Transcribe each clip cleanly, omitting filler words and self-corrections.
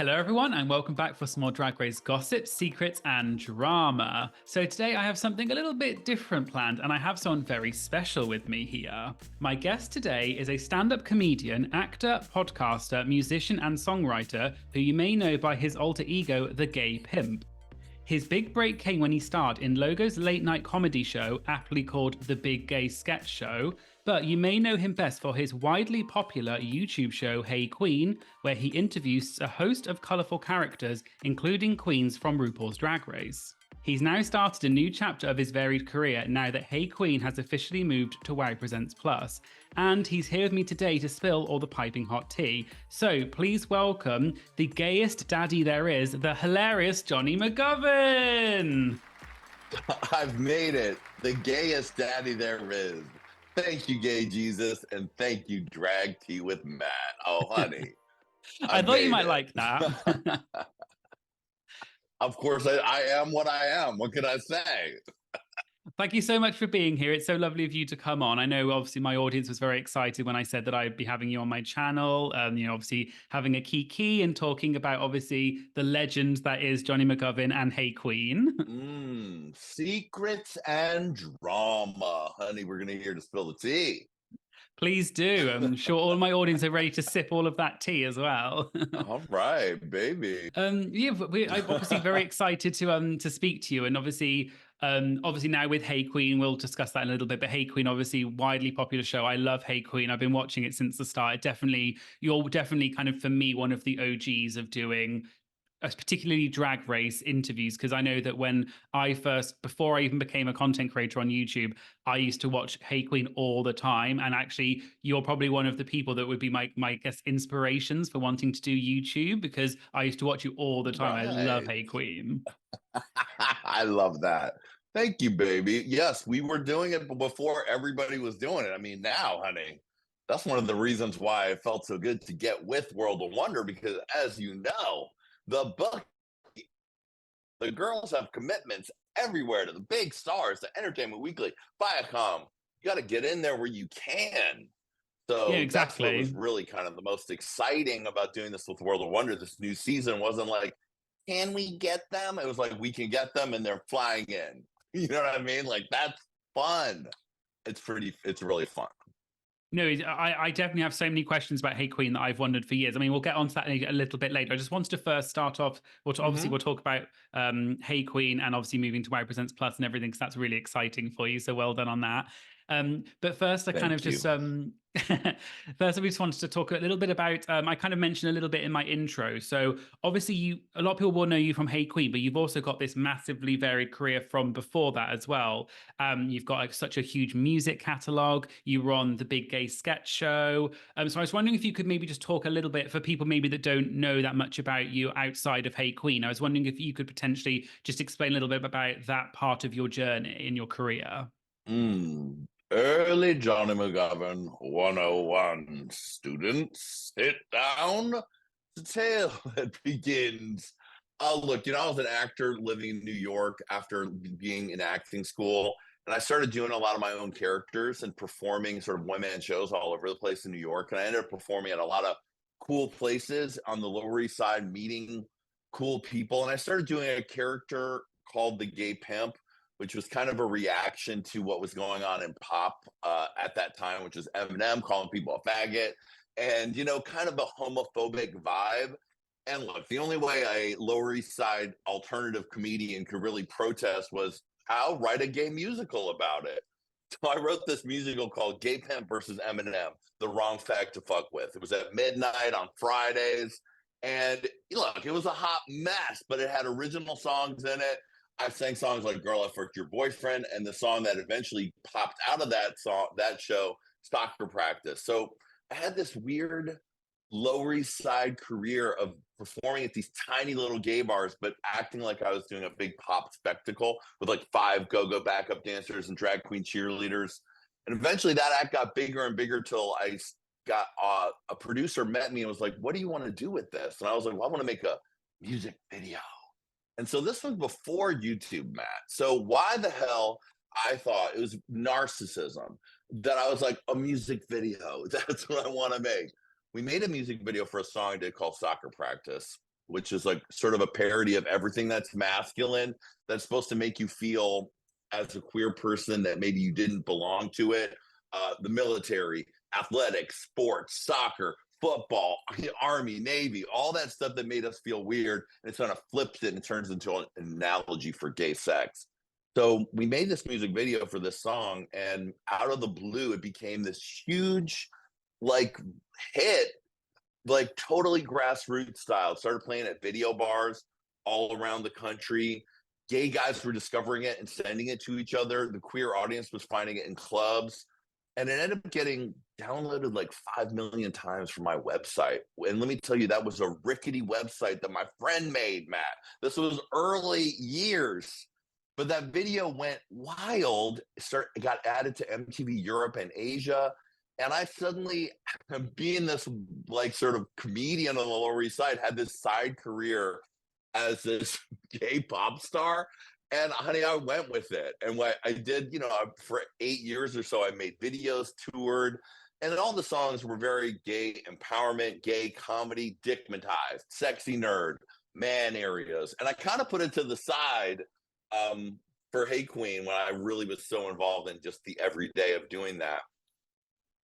Hello, everyone, and welcome back for some more Drag Race gossip, secrets, and drama. So, today I have something a little bit different planned, and I have someone very special with me here. My guest today is a stand up comedian, actor, podcaster, musician, and songwriter who you may know by his alter ego, The Gay Pimp. His big break came when he starred in Logo's late night comedy show, aptly called The Big Gay Sketch Show, but you may know him best for his widely popular YouTube show, Hey Qween, where he interviews a host of colourful characters, including queens from RuPaul's Drag Race. He's now started a new chapter of his varied career now that Hey Qween has officially moved to Wow Presents Plus, and he's here with me today to spill all the piping hot tea. So please welcome the gayest daddy there is, the hilarious Jonny McGovern! I've made it. The gayest daddy there is. Thank you, gay Jesus, and thank you, Drag Tea with Matt. Oh, honey. I thought you might like that. Of course, I am what I am. What can I say? Thank you so much for being here. It's so lovely of you to come on. I know, obviously, my audience was very excited when I said that I'd be having you on my channel. Obviously, having a kiki and talking about, obviously, the legend that is Jonny McGovern and Hey Qween. Secrets and drama. Honey, we're going to hear to spill the tea. Please do. I'm sure all my audience are ready to sip all of that tea as well. All right, baby. I'm obviously very excited to speak to you, and obviously now with Hey Qween, we'll discuss that in a little bit. But Hey Qween, obviously widely popular show. I love Hey Qween. I've been watching it since the start. You're definitely kind of, for me, one of the OGs of doing particularly Drag Race interviews, because I know that before I even became a content creator on YouTube, I used to watch Hey Qween all the time. And actually, you're probably one of the people that would be my guess inspirations for wanting to do YouTube, because I used to watch you all the time. Right. I love Hey Qween. I love that. Thank you, baby. Yes, we were doing it before everybody was doing it. I mean, now, honey, that's one of the reasons why it felt so good to get with World of Wonder, because as you know, the girls have commitments everywhere to the big stars, to Entertainment Weekly, Viacom. You got to get in there where you can. So Yeah, exactly. That's what was really kind of the most exciting about doing this with World of Wonder. This new season wasn't like, can we get them? It was like, we can get them and they're flying in. You know what I mean? Like, that's fun. It's really fun. No, I definitely have so many questions about Hey Qween that I've wondered for years. I mean, we'll get onto that a little bit later. I just wanted to first start off. Obviously, we'll talk about Hey Qween and obviously moving to Wow Presents Plus and everything, because that's really exciting for you. So well done on that. But first, I just wanted to talk a little bit about. I kind of mentioned a little bit in my intro. So obviously, a lot of people will know you from Hey Qween, but you've also got this massively varied career from before that as well. You've got such a huge music catalog. You were on the Big Gay Sketch Show. So I was wondering if you could maybe just talk a little bit for people maybe that don't know that much about you outside of Hey Qween. I was wondering if you could potentially just explain a little bit about that part of your journey in your career. Early Jonny McGovern 101. Students, sit down. The tale that begins. Look, I was an actor living in New York after being in acting school, and I started doing a lot of my own characters and performing sort of one-man shows all over the place in New York. And I ended up performing at a lot of cool places on the Lower East Side, meeting cool people. And I started doing a character called the Gay Pimp, which was kind of a reaction to what was going on in pop at that time, which was Eminem calling people a faggot and, kind of a homophobic vibe. And look, the only way a Lower East Side alternative comedian could really protest was, I'll write a gay musical about it. So I wrote this musical called Gay Pimp versus Eminem, The Wrong Fag to Fuck With. It was at midnight on Fridays. And look, it was a hot mess, but it had original songs in it. I sang songs like Girl, I Fucked Your Boyfriend, and the song that eventually popped out of that show, Soccer Practice. So I had this weird Lower East Side career of performing at these tiny little gay bars, but acting like I was doing a big pop spectacle with like 5 go-go backup dancers and drag queen cheerleaders. And eventually that act got bigger and bigger till I got a producer met me and was like, what do you want to do with this? And I was like, well, I want to make a music video. And so this was before YouTube, Matt. So why the hell I thought it was narcissism that I was like, a music video, that's what I want to make. We made a music video for a song I did called Soccer Practice. which is like sort of a parody of everything that's masculine, that's supposed to make you feel as a queer person that maybe you didn't belong to it. The military, athletics, sports, soccer, football, army, navy, all that stuff that made us feel weird. And it kind of flips it and turns into an analogy for gay sex. So we made this music video for this song, and out of the blue, it became this huge, like, hit, like totally grassroots style. It started playing at video bars all around the country. Gay guys were discovering it and sending it to each other. The queer audience was finding it in clubs. And it ended up getting downloaded like 5 million times from my website. And let me tell you, that was a rickety website that my friend made, Matt. This was early years. But that video went wild. It got added to MTV Europe and Asia. And I suddenly, being this like sort of comedian on the Lower East Side, had this side career as this gay pop star. And honey, I went with it. And what I did, for 8 years or so, I made videos, toured, and all the songs were very gay empowerment, gay comedy, dickmatized, sexy nerd, man areas. And I kind of put it to the side for Hey Qween when I really was so involved in just the everyday of doing that.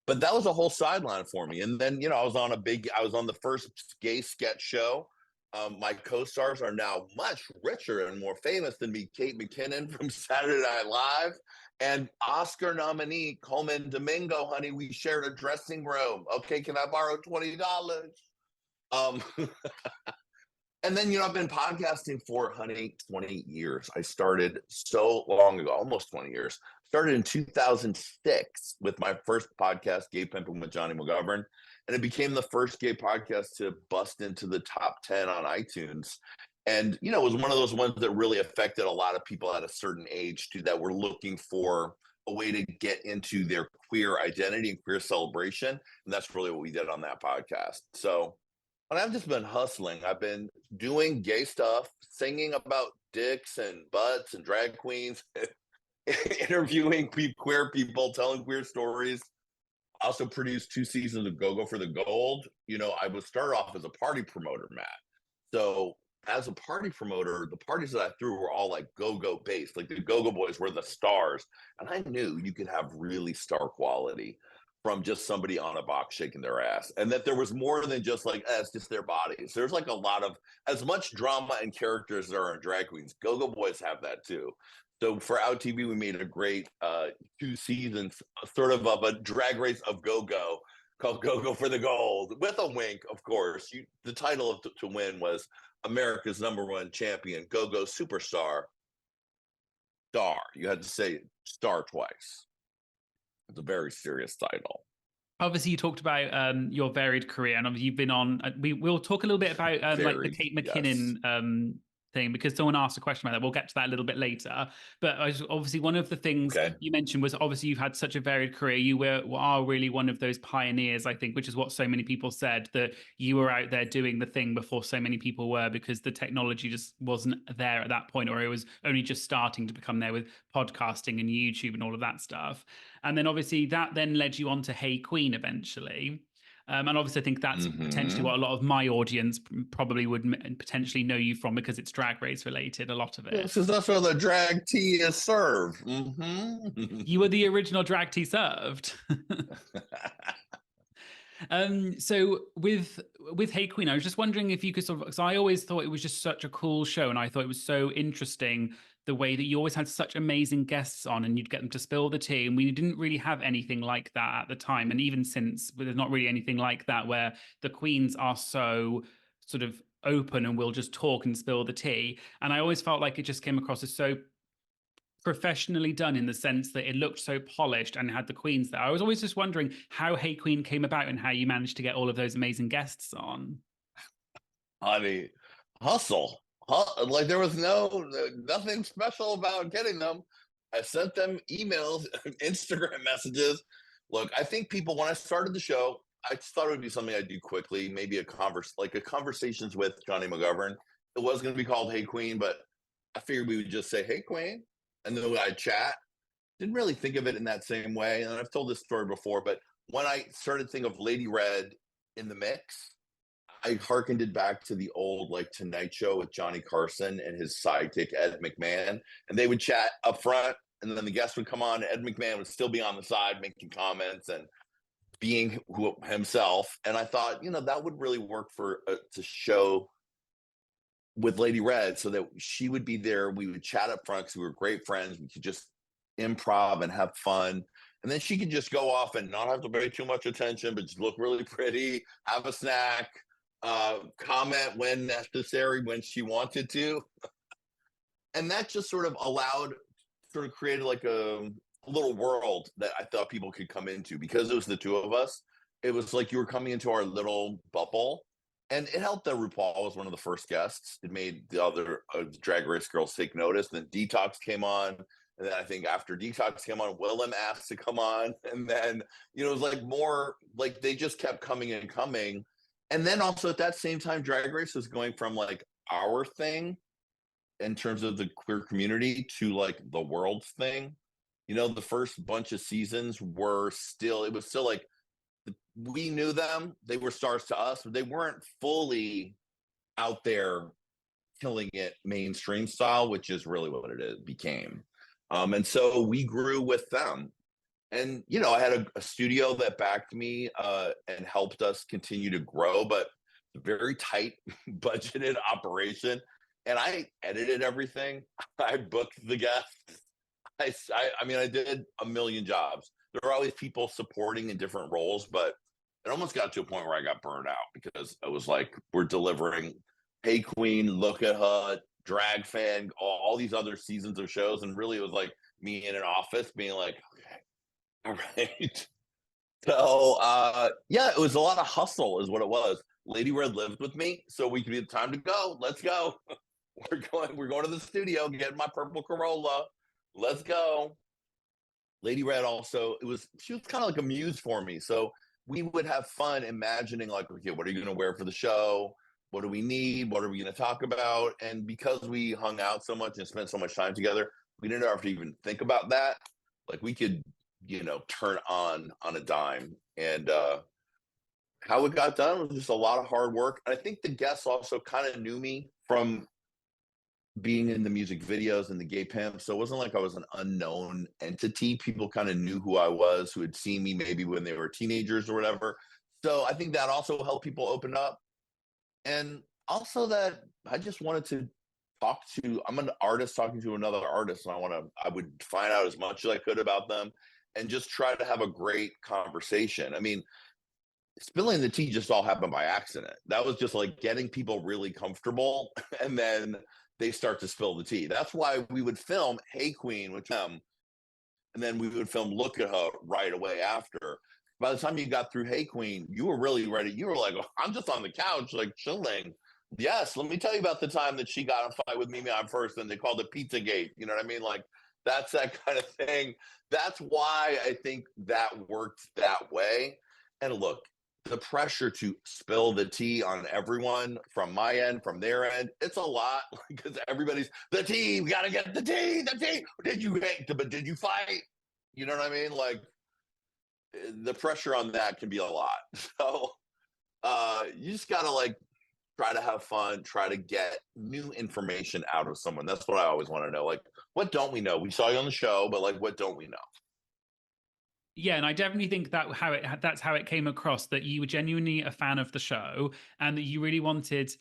But that was a whole sideline for me. And then, I was on the first gay sketch show. My co-stars are now much richer and more famous than me. Kate McKinnon from Saturday Night Live and Oscar nominee Coleman Domingo, honey. We shared a dressing room. Okay, can I borrow $20? And then, I've been podcasting for, honey, 20 years. I started so long ago, almost 20 years. Started in 2006 with my first podcast, Gay Pimpin' with Jonny McGovern. And it became the first gay podcast to bust into the top 10 on iTunes. And, it was one of those ones that really affected a lot of people at a certain age too, that were looking for a way to get into their queer identity and queer celebration. And that's really what we did on that podcast. So, and I've just been hustling. I've been doing gay stuff, singing about dicks and butts and drag queens, interviewing queer people, telling queer stories. I also produced 2 seasons of Go for the Gold. I would start off as a party promoter, Matt. So as a party promoter, the parties that I threw were all like go-go based. Like the Go-Go Boys were the stars. And I knew you could have really star quality from just somebody on a box shaking their ass. And that there was more than just like, it's just their bodies. There's like a lot of, as much drama and characters there are in drag queens, Go-Go Boys have that too. So for Out TV, we made a great 2 seasons, sort of a drag race of Go-Go called Go for the Gold, with a wink, of course. The title of to win was America's #1 champion, Go-Go Superstar. Star. You had to say star twice. It's a very serious title. Obviously, you talked about your varied career, and obviously you've been on. We'll talk a little bit about like the Kate McKinnon yes. Thing, because someone asked a question about that. We'll get to that a little bit later. But obviously, one of the things you mentioned was obviously you've had such a varied career. You are really one of those pioneers, I think, which is what so many people said, that you were out there doing the thing before so many people were, because the technology just wasn't there at that point, or it was only just starting to become there with podcasting and YouTube and all of that stuff. And then obviously that then led you on to Hey Qween eventually. And obviously, I think that's potentially what a lot of my audience probably would potentially know you from, because it's Drag Race related, a lot of it. Because that's where the drag tea is served. You were the original drag tea served. So with Hey Qween, I was just wondering if you could sort of, because I always thought it was just such a cool show, and I thought it was so interesting the way that you always had such amazing guests on, and you'd get them to spill the tea, and we didn't really have anything like that at the time, and even since, there's not really anything like that where the queens are so sort of open and will just talk and spill the tea. And I always felt like it just came across as so professionally done, in the sense that it looked so polished and had the queens there. I was always just wondering how Hey Qween came about and how you managed to get all of those amazing guests on. Honey, hustle. Like there was nothing special about getting them. I sent them emails, Instagram messages. Look, I think people, when I started the show, I just thought it would be something I'd do quickly, maybe a conversations with Jonny McGovern. It was going to be called Hey Qween, but I figured we would just say Hey Qween, and then I'd chat. Didn't really think of it in that same way. And I've told this story before, but when I started to think of Lady Red in the mix, I hearkened it back to the old like Tonight Show with Johnny Carson and his sidekick Ed McMahon, and they would chat up front, and then the guest would come on. Ed McMahon would still be on the side making comments and being himself. And I thought, that would really work for to show with Lady Red, so that she would be there. We would chat up front because we were great friends. We could just improv and have fun. And then she could just go off and not have to pay too much attention, but just look really pretty, have a snack, comment when necessary, when she wanted to. And that just sort of created like a little world that I thought people could come into because it was the two of us. It was like you were coming into our little bubble. And it helped that RuPaul was one of the first guests. It made the other Drag Race girls take notice. Then Detox came on. And then I think after Detox came on, Willem asked to come on. And then, it was like more like they just kept coming and coming. And then also at that same time, Drag Race was going from like our thing in terms of the queer community to like the world's thing. The first bunch of seasons it was still like we knew them, they were stars to us, but they weren't fully out there killing it mainstream style, which is really what became. And so we grew with them. And, I had a studio that backed me and helped us continue to grow, but very tight budgeted operation. And I edited everything. I booked the guests. I did a million jobs. There were always people supporting in different roles, but it almost got to a point where I got burned out because it was like we're delivering Hey Qween, Look at Her, Drag Fan, all these other seasons of shows, and really it was like me in an office being like, okay, all right. So yeah, it was a lot of hustle, is what it was. Lady Red lived with me, so we could be time to go. Let's go. We're going to the studio, getting my purple Corolla. Let's go. Lady Red also, she was kind of like a muse for me. So we would have fun imagining like, okay, what are you going to wear for the show? What do we need? What are we going to talk about? And because we hung out so much and spent so much time together, we didn't have to even think about that. Like we could, turn on a dime. And how it got done was just a lot of hard work. And I think the guests also kind of knew me from being in the music videos and the gay pimp. So it wasn't like I was an unknown entity. People kind of knew who I was, who had seen me maybe when they were teenagers or whatever. So I think that also helped people open up. And also that I just wanted to I'm an artist talking to another artist, and I would find out as much as I could about them and just try to have a great conversation. I mean, spilling the tea just all happened by accident. That was just like getting people really comfortable and then they start to spill the tea. That's why we would film Hey Qween with them, and then we would film Look at Her right away after. By the time you got through Hey Qween, you were really ready. You were like, oh, I'm just on the couch, like chilling. Yes, let me tell you about the time that she got in a fight with Mimi on first, and they called it Pizzagate. You know what I mean? Like that's that kind of thing. That's why I think that worked that way. And look, the pressure to spill the tea on everyone from my end, from their end, it's a lot because everybody's the tea. We gotta get the tea. The tea. Did you hate? But did you fight? You know what I mean? Like the pressure on that can be a lot. So you just gotta like try to have fun, try to get new information out of someone. That's what I always want to know. Like, what don't we know? We saw you on the show, but like, what don't we know? Yeah, and I definitely think that's how it came across, that you were genuinely a fan of the show and that you really wanted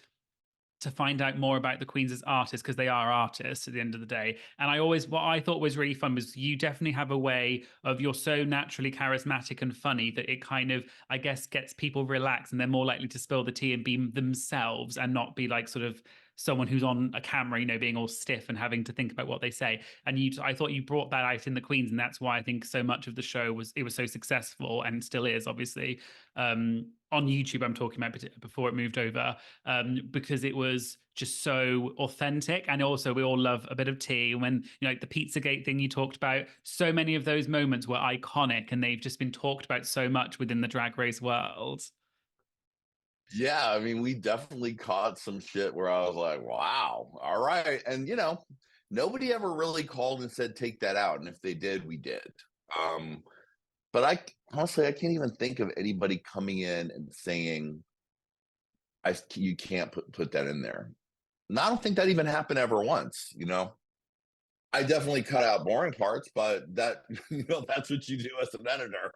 to find out more about the Queens as artists, because they are artists at the end of the day. And what I thought was really fun was you definitely have a way of, you're so naturally charismatic and funny that it kind of, I guess, gets people relaxed and they're more likely to spill the tea and be themselves and not be like sort of someone who's on a camera, being all stiff and having to think about what they say. And I thought you brought that out in the Queens, and that's why I think so much of the show was so successful, and still is, obviously. On YouTube, I'm talking about before it moved over, because it was just so authentic. And also we all love a bit of tea. When like the Pizzagate thing you talked about, so many of those moments were iconic and they've just been talked about so much within the Drag Race world. Yeah, I mean, we definitely caught some shit where I was like, wow, all right. And nobody ever really called and said take that out. And if they did, we did. Um, but honestly, I can't even think of anybody coming in and saying, you can't put that in there. And I don't think that even happened ever once, I definitely cut out boring parts, but that that's what you do as an editor.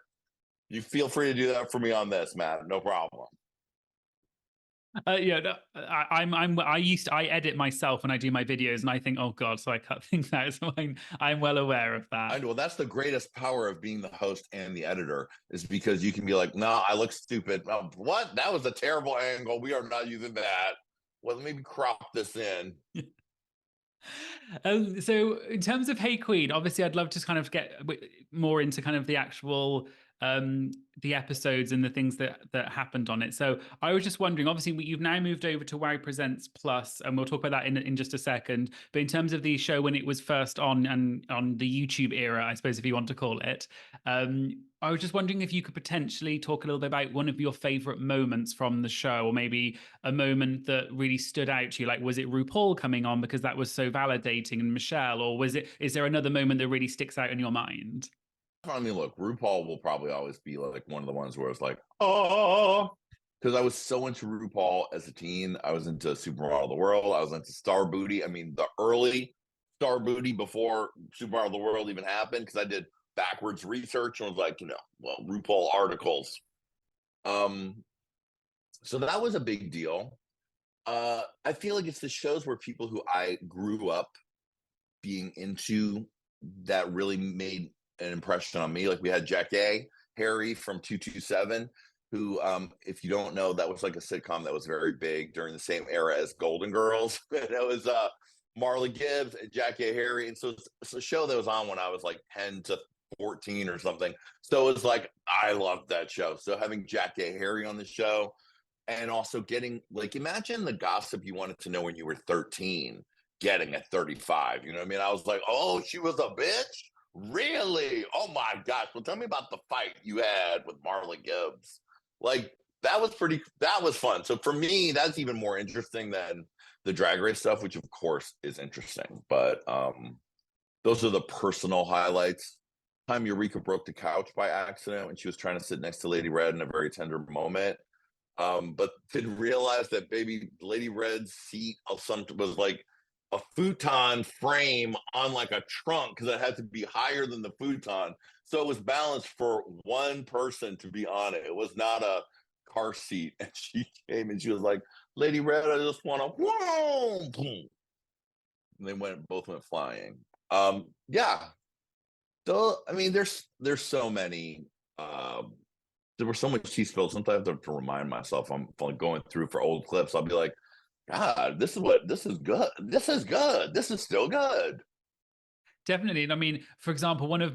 You feel free to do that for me on this, Matt. No problem. Yeah, no, I edit myself when I do my videos, and I think, oh god, so I cut things out. So I'm well aware of that. I know that's the greatest power of being the host and the editor is because you can be like, no, I look stupid. Oh, what? That was a terrible angle. We are not using that. Well, let me crop this in. So in terms of Hey Qween, obviously I'd love to kind of get more into kind of the actual the episodes and the things that happened on it. So I was just wondering, obviously you've now moved over to Wow Presents Plus, and we'll talk about that in just a second. But in terms of the show when it was first on and on the YouTube era, I suppose if you want to call it, I was just wondering if you could potentially talk a little bit about one of your favorite moments from the show, or maybe a moment that really stood out to you. Like, was it RuPaul coming on because that was so validating, and Michelle, or is there another moment that really sticks out in your mind? I mean, look, RuPaul will probably always be like one of the ones where it's like, oh, because I was so into RuPaul as a teen. I was into Supermodel of the World. I was into Star Booty. I mean, the early Star Booty before Supermodel of the World even happened, because I did backwards research and was like, RuPaul articles. So that was a big deal. I feel like it's the shows where people who I grew up being into that really made an impression on me. Like we had Jackie Harry from 227, who, if you don't know, that was like a sitcom that was very big during the same era as Golden Girls. And it was Marla Gibbs and Jackie Harry. And so it's a show that was on when I was like 10 to 14 or something. So it was like, I loved that show. So having Jackie Harry on the show, and also getting, like, imagine the gossip you wanted to know when you were 13 getting at 35. You know what I mean? I was like, oh, she was a bitch? Really? Oh my gosh. Well, tell me about the fight you had with Marla Gibbs. Like, that was fun. So for me, that's even more interesting than the Drag Race stuff, which of course is interesting. But those are the personal highlights. Time Eureka broke the couch by accident when she was trying to sit next to Lady Red in a very tender moment. But didn't realize that baby Lady Red's seat was like a futon frame on like a trunk, because it had to be higher than the futon. So it was balanced for one person to be on it. It was not a car seat. And she came and she was like, Lady Red, I just want to, whoa, boom. And they both went flying. Yeah. So, I mean, there's so many, there were so much cheese spills. Sometimes I have to remind myself, I'm going through for old clips. I'll be like, God, this is good. This is good. This is still good. Definitely. And I mean, for example, one of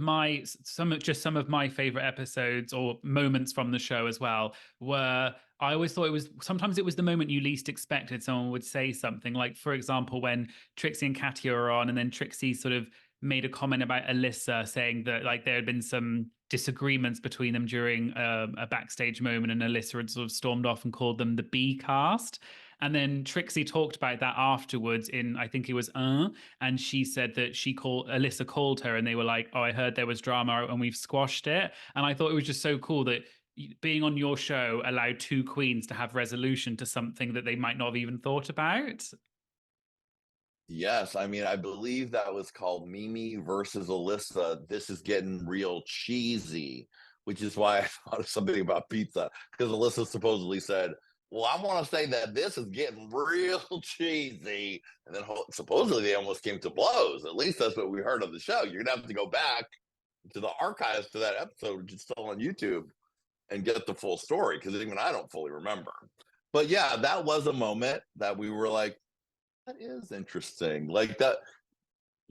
some of my favorite episodes or moments from the show as well, were I always thought sometimes it was the moment you least expected someone would say something. Like, for example, when Trixie and Katya are on, and then Trixie sort of made a comment about Alyssa, saying that like there had been some disagreements between them during a backstage moment, and Alyssa had sort of stormed off and called them the B cast. And then Trixie talked about that afterwards in, I think it was, and she said that Alyssa called her, and they were like, oh, I heard there was drama and we've squashed it. And I thought it was just so cool that being on your show allowed two queens to have resolution to something that they might not have even thought about. Yes, I mean, I believe that was called Mimi versus Alyssa. This is getting real cheesy, which is why I thought of something about pizza, because Alyssa supposedly said, well, I want to say that this is getting real cheesy. And then supposedly they almost came to blows. At least that's what we heard on the show. You're going to have to go back to the archives to that episode, which is still on YouTube, and get the full story, because even I don't fully remember. But yeah, that was a moment that we were like, that is interesting. Like that,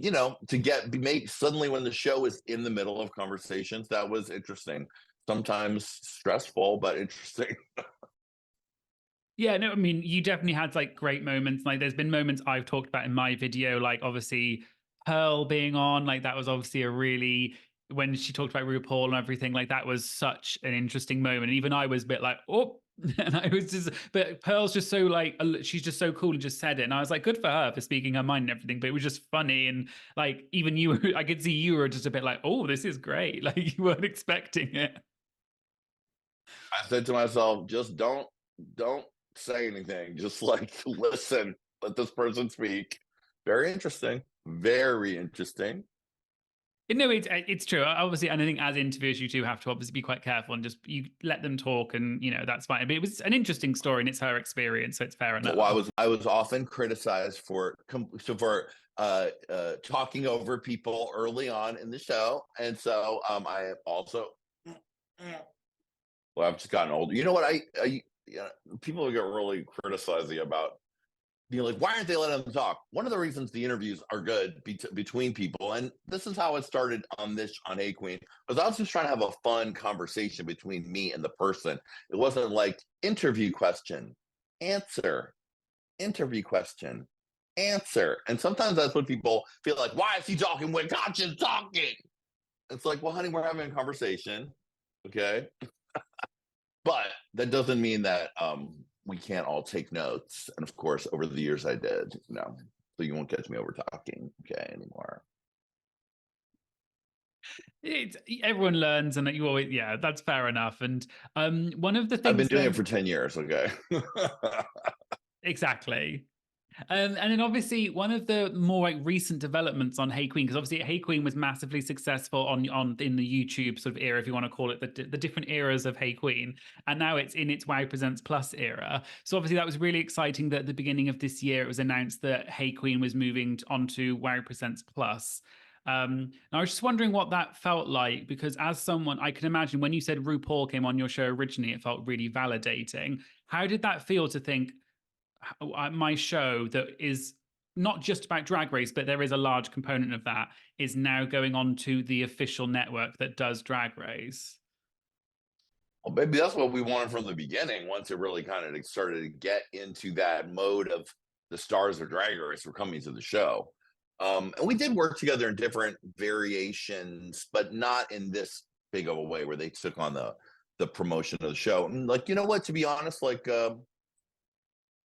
to make suddenly when the show is in the middle of conversations, that was interesting. Sometimes stressful, but interesting. Yeah, no, I mean, you definitely had like great moments. Like, there's been moments I've talked about in my video, like obviously Pearl being on, like that was obviously when she talked about RuPaul and everything, like that was such an interesting moment. And even I was a bit like, oh, and I was just, but Pearl's just so like, she's just so cool and just said it. And I was like, good for her for speaking her mind and everything. But it was just funny. And like, even you, I could see you were just a bit like, oh, this is great. Like, you weren't expecting it. I said to myself, just don't say anything. Just like listen, let this person speak. Very interesting. Very interesting. No, it's true. Obviously, and I think as interviewers, you do have to obviously be quite careful and just you let them talk, and that's fine. But it was an interesting story, and it's her experience, so it's fair enough. Well, I was often criticized for talking over people early on in the show, and so I have also. Well, I've just gotten older. You know what? People get really criticizing about being like, why aren't they letting them talk? One of the reasons the interviews are good between people, and this is how it started on Hey Qween, was I was just trying to have a fun conversation between me and the person. It wasn't like interview question, answer, interview question, answer. And sometimes that's when people feel like, why is he talking when Gotcha's talking? It's like, well, honey, we're having a conversation. Okay. But that doesn't mean that we can't all take notes. And of course, over the years I did, so you won't catch me over talking, okay, anymore. Everyone learns, and you always, yeah, that's fair enough. And one of the I've things been doing it for 10 years, okay. exactly. And then obviously one of the more like recent developments on Hey Qween, because obviously Hey Qween was massively successful on in the YouTube sort of era, if you want to call it the different eras of Hey Qween, and now it's in its Wow Presents Plus era. So obviously that was really exciting that at the beginning of this year it was announced that Hey Qween was moving onto Wow Presents Plus. And I was just wondering what that felt like, because as someone, I can imagine when you said RuPaul came on your show originally, it felt really validating. How did that feel to think, my show that is not just about Drag Race, but there is a large component of that, is now going on to the official network that does Drag Race? Well, maybe that's what we wanted from the beginning. Once it really kind of started to get into that mode of the stars of Drag Race were coming to the show. And we did work together in different variations, but not in this big of a way where they took on the promotion of the show. And like, you know what, to be honest, like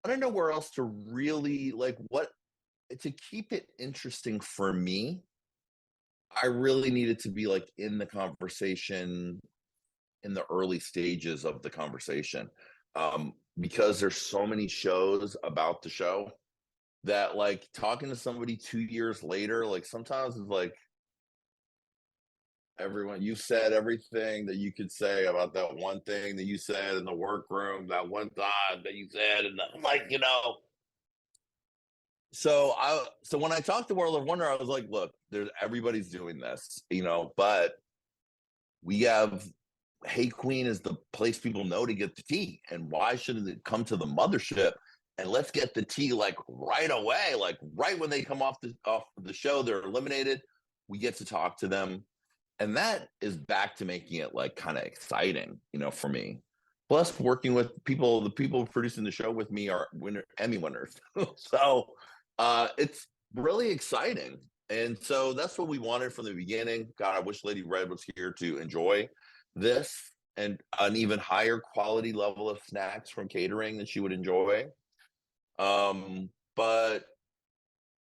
I don't know where else to really like what to keep it interesting for me. I really needed to be like in the conversation in the early stages of the conversation. Because there's so many shows about the show that like talking to somebody 2 years later, like sometimes it's like everyone you said everything that you could say about that one thing that you said in the workroom that one time that you said, and like so when I talked to World of Wonder, I was like, look, there's everybody's doing this, but we have Hey Qween is the place people know to get the tea. And why shouldn't it come to the mothership? And let's get the tea like right away, like right when they come off the show, they're eliminated. We get to talk to them. And that is back to making it like kind of exciting, for me. Plus, working with the people producing the show with me are Emmy winners. So it's really exciting. And so that's what we wanted from the beginning. God, I wish Lady Red was here to enjoy this and an even higher quality level of snacks from catering that she would enjoy. But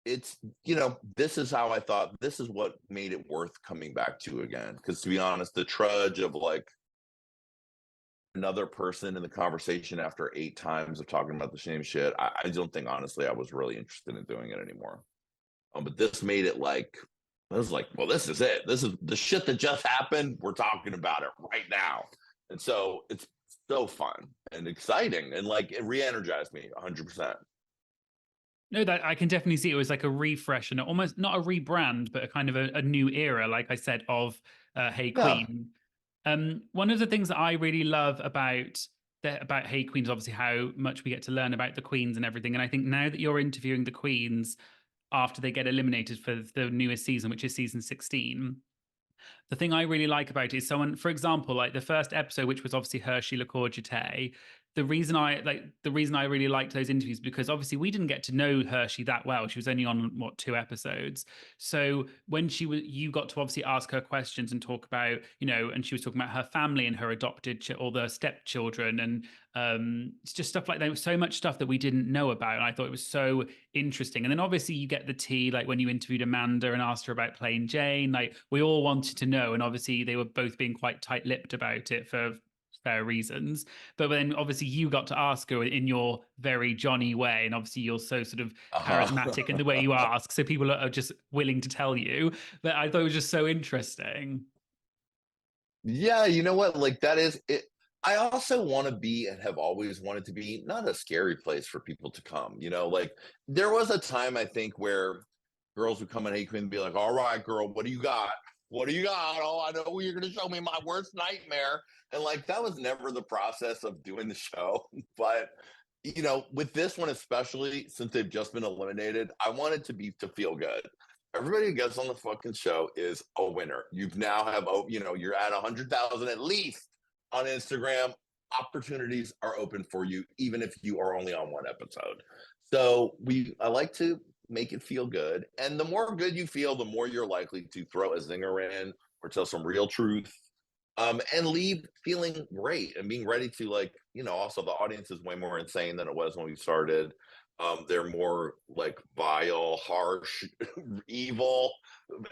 it's, this is how I thought this is what made it worth coming back to again. Because to be honest, the trudge of like another person in the conversation after 8 times of talking about the same shit, I don't think honestly I was really interested in doing it anymore. But this made it like I was like, well, this is it. This is the shit that just happened. We're talking about it right now. And so it's so fun and exciting. And like it re-energized me 100%. No, that I can definitely see it was like a refresh and almost not a rebrand, but a kind of a new era, like I said, of Hey Yeah. Qween. One of the things that I really love about Hey Qween is obviously how much we get to learn about the queens and everything. And I think now that you're interviewing the queens after they get eliminated for the newest season, which is season 16, the thing I really like about it is someone, for example, like the first episode, which was obviously Hershey LaCour-Jete. The reason I really liked those interviews because obviously we didn't get to know Hershey that well. She was only on 2 episodes. So when you got to obviously ask her questions and talk about, and she was talking about her family and her adopted or the stepchildren, and it's just stuff like that. There was so much stuff that we didn't know about, and I thought it was so interesting. And then obviously you get the tea, like when you interviewed Amanda and asked her about Plain Jane, like we all wanted to know, and obviously they were both being quite tight-lipped about it for fair reasons. But then obviously you got to ask her in your very Jonny way, and obviously you're so sort of charismatic in the way you ask, so people are just willing to tell you. But I thought it was just so interesting. Yeah, you know what? Like that is it. I also want to be and have always wanted to be not a scary place for people to come. Like there was a time I think where girls would come on Hey Qween and be like, "All right, girl, what do you got? What do you got? Oh, I know you're going to show me my worst nightmare." And like that was never the process of doing the show. But with this one especially, since they've just been eliminated, I wanted to feel good. Everybody who gets on the fucking show is a winner. You've now have, you're at 100,000 at least on Instagram. Opportunities are open for you, even if you are only on one episode. So I like to make it feel good. And the more good you feel, the more you're likely to throw a zinger in or tell some real truth. And leave feeling great and being ready to also the audience is way more insane than it was when we started. They're more like vile, harsh, evil,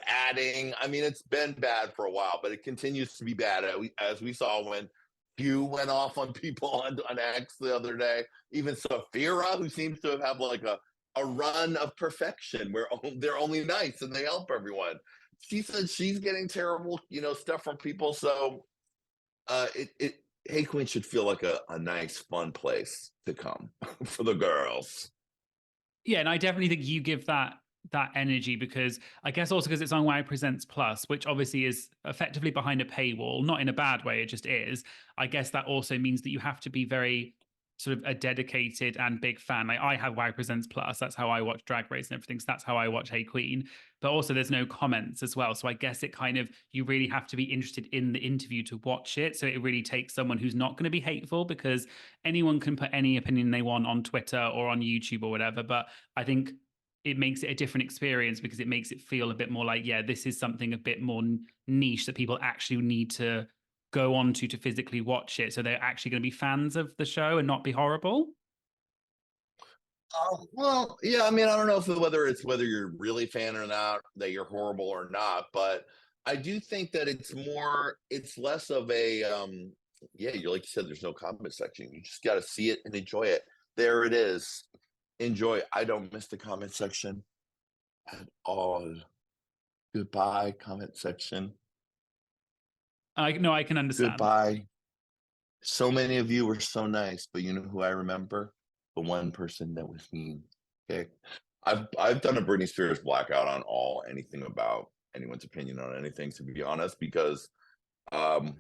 adding. I mean, it's been bad for a while, but it continues to be bad as we saw when Hugh went off on people on X the other day. Even Safira, who seems to have like a run of perfection where they're only nice and they help everyone. She said she's getting terrible, stuff from people. So Hey Qween should feel like a nice, fun place to come for the girls. Yeah, and I definitely think you give that energy, because I guess also because it's on Wow Presents Plus, which obviously is effectively behind a paywall, not in a bad way, it just is. I guess that also means that you have to be very sort of a dedicated and big fan. Like I have Wow Presents Plus, that's how I watch Drag Race and everything. So that's how I watch Hey Qween. But also there's no comments as well. So I guess it kind of, you really have to be interested in the interview to watch it. So it really takes someone who's not going to be hateful, because anyone can put any opinion they want on Twitter or on YouTube or whatever. But I think it makes it a different experience, because it makes it feel a bit more like, yeah, this is something a bit more niche that people actually need to go on to physically watch it. So they're actually going to be fans of the show and not be horrible. Well, yeah, I mean, I don't know whether you're really a fan or not, that you're horrible or not, but I do think that it's less of a, yeah, you like you said, there's no comment section. You just got to see it and enjoy it. There it is. Enjoy. I don't miss the comment section at all. Goodbye, comment section. I know, I can understand. Goodbye. So many of you were so nice, but you know who I remember? The one person that was mean. Okay. I've done a Britney Spears blackout on anything about anyone's opinion on anything, to be honest, because um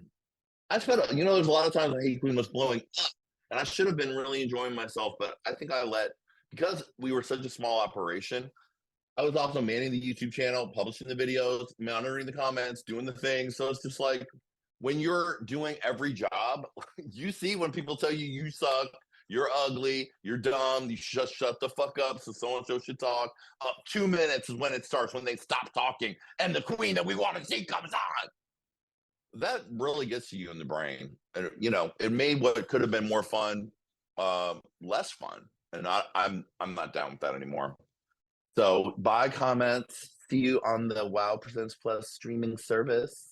I spent there's a lot of times I Hey Qween was blowing up and I should have been really enjoying myself, but I think because we were such a small operation, I was also manning the YouTube channel, publishing the videos, monitoring the comments, doing the things. So it's just like when you're doing every job, you see when people tell you you suck, you're ugly, you're dumb, you just shut the fuck up so so should talk. 2 minutes is when it starts, when they stop talking, and the queen that we want to see comes on. That really gets to you in the brain. And it made what could have been more fun, less fun. And I'm not down with that anymore. So buy comments. See you on the Wow Presents Plus streaming service.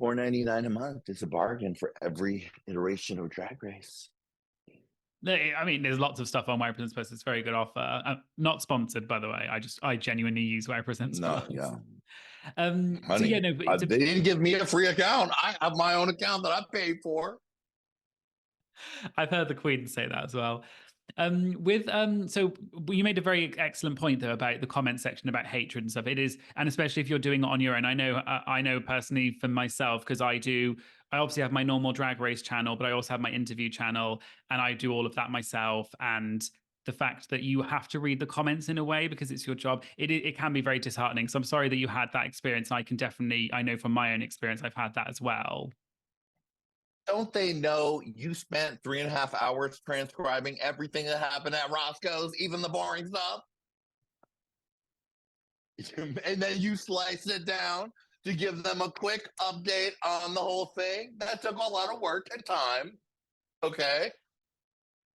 $4.99 a month is a bargain for every iteration of Drag Race. I mean, there's lots of stuff on Wow Presents Plus. It's a very good offer. Not sponsored, by the way. I genuinely use Wow Presents No, Plus. yeah. So yeah, Honey, no, but they didn't give me a free account. I have my own account that I paid for. I've heard the Queen say that as well. So you made a very excellent point though about the comment section about hatred and stuff. It is, and especially if you're doing it on your own. I know personally for myself, because I obviously have my normal Drag Race channel, but I also have my interview channel, and I do all of that myself. And the fact that you have to read the comments in a way because it's your job, it can be very disheartening. So I'm sorry that you had that experience. I know from my own experience, I've had that as well. Don't they know you spent 3.5 hours transcribing everything that happened at Roscoe's, even the boring stuff? And then you slice it down to give them a quick update on the whole thing. That took a lot of work and time. Okay.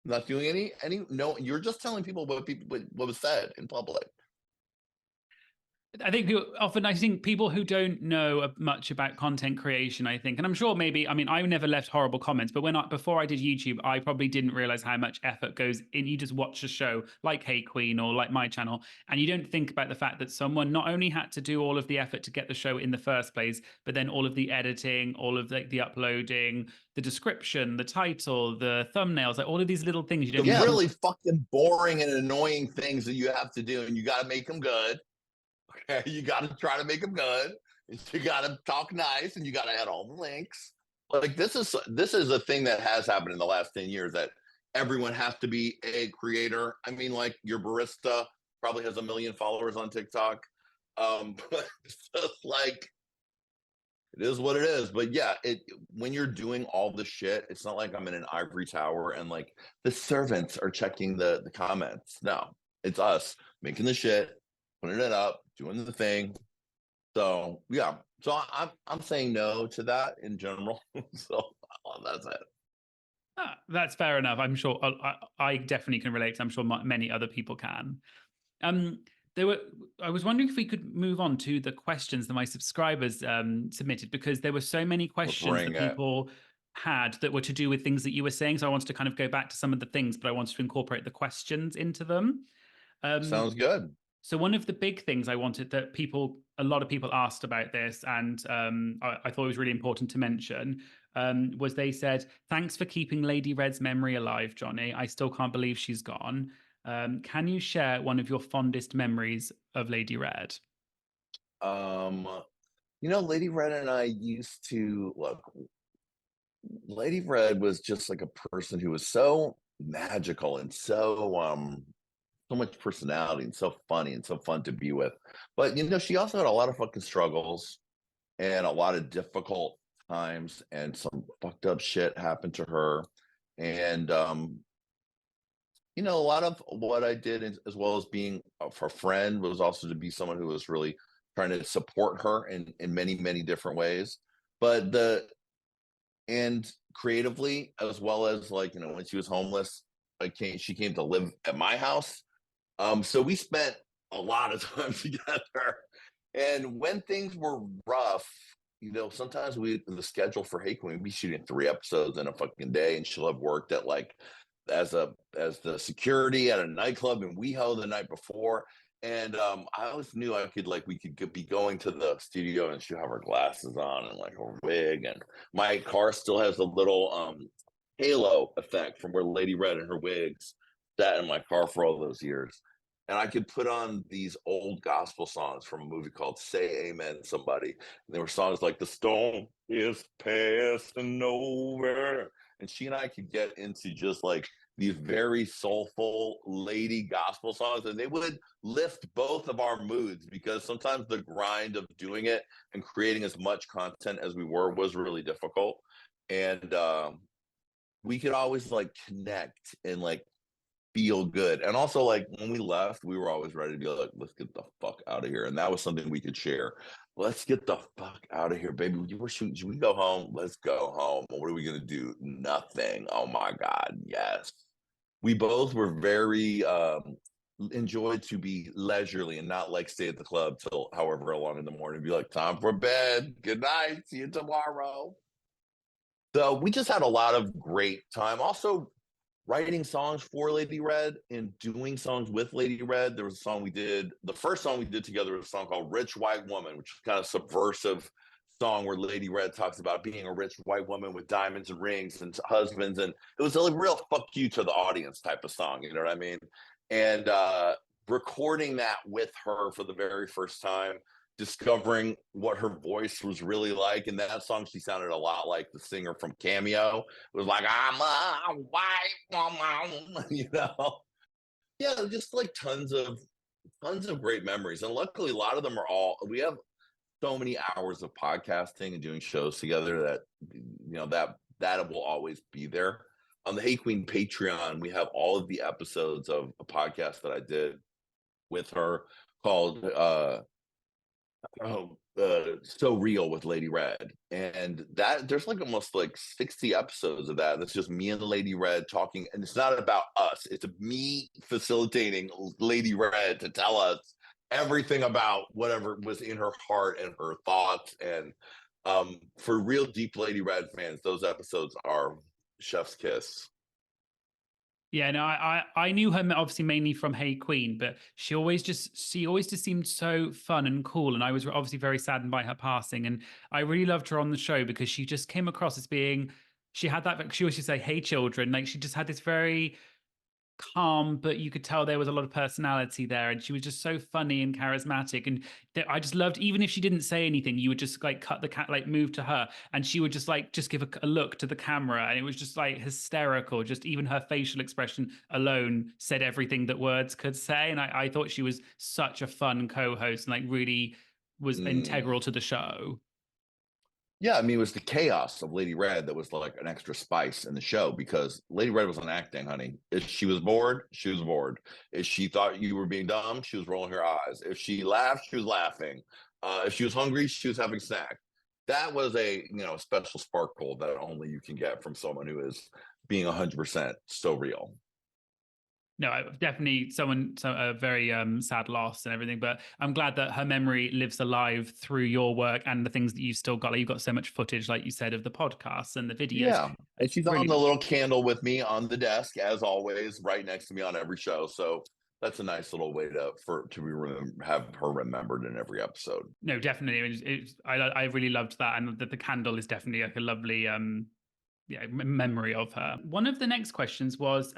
Not doing no, you're just telling people what was said in public. I think people who don't know much about content creation, I think, and I'm sure maybe, I mean, I never left horrible comments, but before I did YouTube, I probably didn't realize how much effort goes in. You just watch a show like Hey Qween or like my channel, and you don't think about the fact that someone not only had to do all of the effort to get the show in the first place, but then all of the editing, all of the uploading, the description, the title, the thumbnails, like all of these little things you The don't even really fucking boring and annoying things that you have to do, and you got to make them good. Okay, you got to try to make them good. You got to talk nice, and you got to add all the links. Like this is a thing that has happened in the last 10 years, that everyone has to be a creator. I mean, like your barista probably has 1 million followers on TikTok. But it's just like it is what it is. But yeah, when you're doing all the shit, it's not like I'm in an ivory tower and like the servants are checking the comments. No, it's us making the shit, putting it up, doing the thing. So yeah, so I'm saying no to that in general. So that's it. That's fair enough. I'm sure I definitely can relate. I'm sure many other people can. Um, there were. I was wondering if we could move on to the questions that my subscribers submitted, because there were so many questions Bring that it. people had that were to do with things that you were saying. So I wanted to kind of go back to some of the things, but I wanted to incorporate the questions into them. Um, Sounds good. so one of the big things I wanted that a lot of people asked about this, and I thought it was really important to mention, was they said, "Thanks for keeping Lady Red's memory alive, Jonny. I still can't believe she's gone. Can you share one of your fondest memories of Lady Red?" Um, Lady Red and I used to look. Lady Red was just like a person who was so magical and so much personality and so funny and so fun to be with. But she also had a lot of fucking struggles and a lot of difficult times, and some fucked up shit happened to her. And a lot of what I did, as well as being a friend, was also to be someone who was really trying to support her in many, many different ways. But and creatively, as well as like, when she was homeless, she came to live at my house. So we spent a lot of time together. And when things were rough, sometimes the schedule for Hey Qween, we'd be shooting 3 episodes in a fucking day, and she'll have worked at like as the security at a nightclub in WeHo the night before. And I always knew we could be going to the studio, and she'll have her glasses on and like a wig, and my car still has a little halo effect from where Lady Red and her wigs sat in my car for all those years. And I could put on these old gospel songs from a movie called Say Amen Somebody. And there were songs like The Storm is Passing Over. And she and I could get into just like these very soulful lady gospel songs, and they would lift both of our moods, because sometimes the grind of doing it and creating as much content as we were was really difficult. And we could always like connect and like feel good. And also, like, when we left, we were always ready to be like, let's get the fuck out of here. And that was something we could share. Let's get the fuck out of here, baby. We're shooting. Should we go home? Let's go home. What are we gonna do? Nothing. Oh my God, yes. We both were very enjoyed to be leisurely and not like stay at the club till however long in the morning. Be like, time for bed. Good night. See you tomorrow. So we just had a lot of great time. Also, writing songs for Lady Red and doing songs with Lady Red. There was a song we did. The first song we did together was a song called Rich White Woman, which is kind of subversive song where Lady Red talks about being a rich white woman with diamonds and rings and husbands. And it was a real fuck you to the audience type of song. You know what I mean? And recording that with her for the very first time, discovering what her voice was really like. In that song, she sounded a lot like the singer from Cameo. It was like, I'm a white woman, Yeah, just like tons of great memories. And luckily, a lot of them we have so many hours of podcasting and doing shows together that, that will always be there. On the Hey Qween Patreon, we have all of the episodes of a podcast that I did with her called So Real with Lady Red. And that there's like almost like 60 episodes of that. That's just me and Lady Red talking. And it's not about us, it's me facilitating Lady Red to tell us everything about whatever was in her heart and her thoughts. And for real deep Lady Red fans, those episodes are chef's kiss. Yeah, no, I knew her obviously mainly from Hey Qween, but she always just seemed so fun and cool, and I was obviously very saddened by her passing, and I really loved her on the show because she just came across as being, she had that, she always used to say hey children, like she just had this very calm, but you could tell there was a lot of personality there, and she was just so funny and charismatic. And I just loved, even if she didn't say anything, you would just like cut the cat, like move to her, and she would just like just give a look to the camera, and it was just like hysterical. Just even her facial expression alone said everything that words could say. And I thought she was such a fun co-host and like really was Mm. integral to the show. Yeah, I mean, it was the chaos of Lady Red that was like an extra spice in the show because Lady Red wasn't acting, honey. If she was bored, she was bored. If she thought you were being dumb, she was rolling her eyes. If she laughed, she was laughing. If she was hungry, she was having a snack. That was a special sparkle that only you can get from someone who is being 100% so real. No, definitely someone, so a very sad loss and everything. But I'm glad that her memory lives alive through your work and the things that you've still got. Like you've got so much footage, like you said, of the podcasts and the videos. Yeah. And she's on Really, the little candle with me on the desk, as always, right next to me on every show. So that's a nice little way have her remembered in every episode. no, definitely. I really loved that, and the candle is definitely like a lovely yeah, memory of her. One of the next questions was,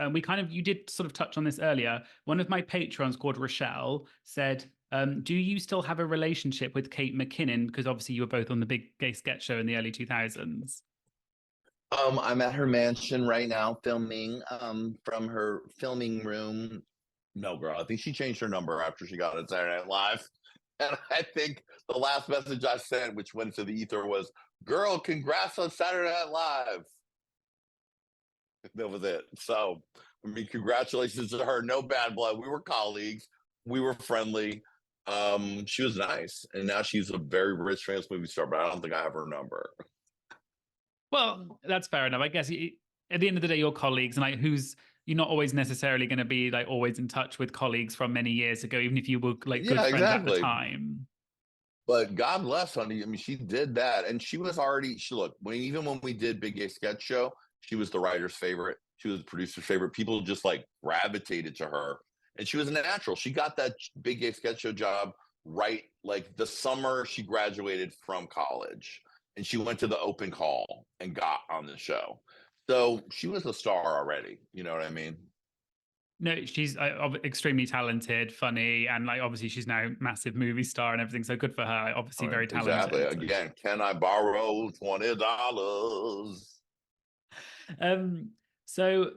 you did sort of touch on this earlier. One of my patrons called Rochelle said, do you still have a relationship with Kate McKinnon? Because obviously you were both on the big gay sketch show in the early 2000s. I'm at her mansion right now filming from her filming room. No, girl, I think she changed her number after she got on Saturday Night Live. And I think the last message I sent, which went to the ether, was, "Girl, congrats on Saturday Night Live." That was it. So, I mean, congratulations to her. No bad blood. We were colleagues. We were friendly. She was nice. And now she's a very rich trans movie star, but I don't think I have her number. Well, that's fair enough. I guess at the end of the day, you're colleagues, and like you're not always necessarily going to be like always in touch with colleagues from many years ago, even if you were like good Yeah, friends at the exactly. time. But God bless, honey. I mean, she did that, and she was already. She look even when we did Big Gay Sketch Show, she was the writer's favorite. She was the producer's favorite. People just like gravitated to her, and she was a natural. She got that Big Gay Sketch Show job right like the summer she graduated from college, and she went to the open call and got on the show. So she was a star already. You know what I mean? No, she's extremely talented, funny, and like obviously she's now massive movie star and everything. So good for her. Obviously very Exactly. talented. Again, can I borrow $20? Um, so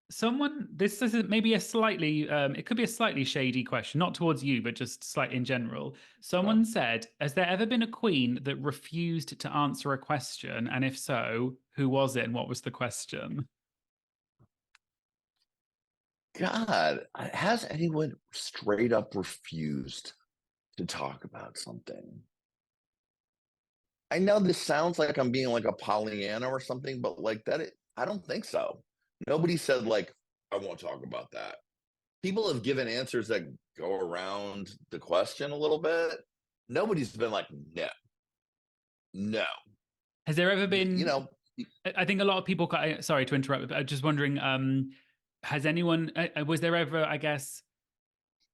someone, this is maybe a slightly, it could be a slightly shady question, not towards you, but just slightly in general. Someone said, has there ever been a queen that refused to answer a question? And if so, who was it and what was the question? God, has anyone straight up refused to talk about something? I know this sounds like I'm being like a Pollyanna or something, but like I don't think so. Nobody said like, I won't talk about that. People have given answers that go around the question a little bit. Nobody's been like, no, no. Has there ever You been, know, I think a lot of people, sorry to interrupt, but I'm just wondering, has anyone, was there ever, I guess,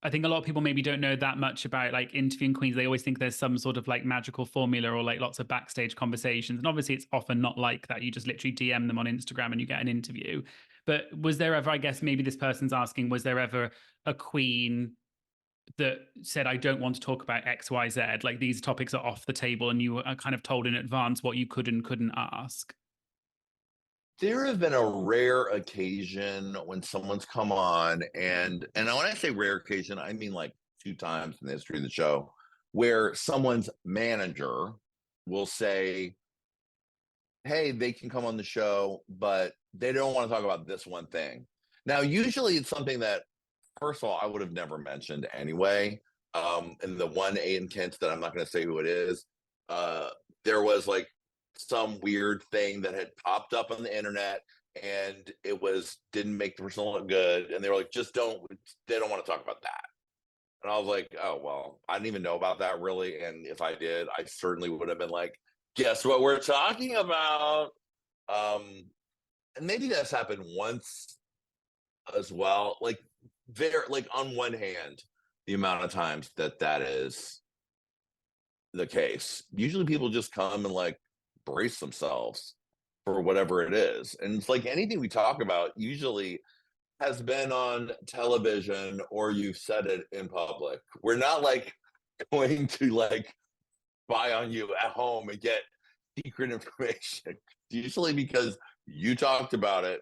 I think a lot of people maybe don't know that much about like interviewing queens. They always think there's some sort of like magical formula or like lots of backstage conversations. And obviously it's often not like that. You just literally DM them on Instagram and you get an interview. But was there ever, I guess maybe this person's asking, was there ever a queen that said, I don't want to talk about XYZ? Like these topics are off the table and you were kind of told in advance what you could and couldn't ask? there have been a rare occasion when someone's come on, and when I say rare occasion, I mean like two times in the history of the show, where someone's manager will say, hey, they can come on the show, but they don't want to talk about this one thing. Now, usually it's something that, first of all, I would have never mentioned anyway. And the one in Kent that I'm not going to say who it is, uh, there was like some weird thing that had popped up on the internet, and it didn't make the person look good. And they were like, just don't, they don't want to talk about that. And I was like, oh, well, I didn't even know about that really. And if I did, I certainly would have been like, guess what we're talking about? Um, and maybe that's happened once as well. Like, there, like on one hand, the amount of times that that is the case, usually people just come and like brace themselves for whatever it is. And it's like anything we talk about usually has been on television or you've said it in public. We're not like going to like spy on you at home and get secret information. Usually because you talked about it.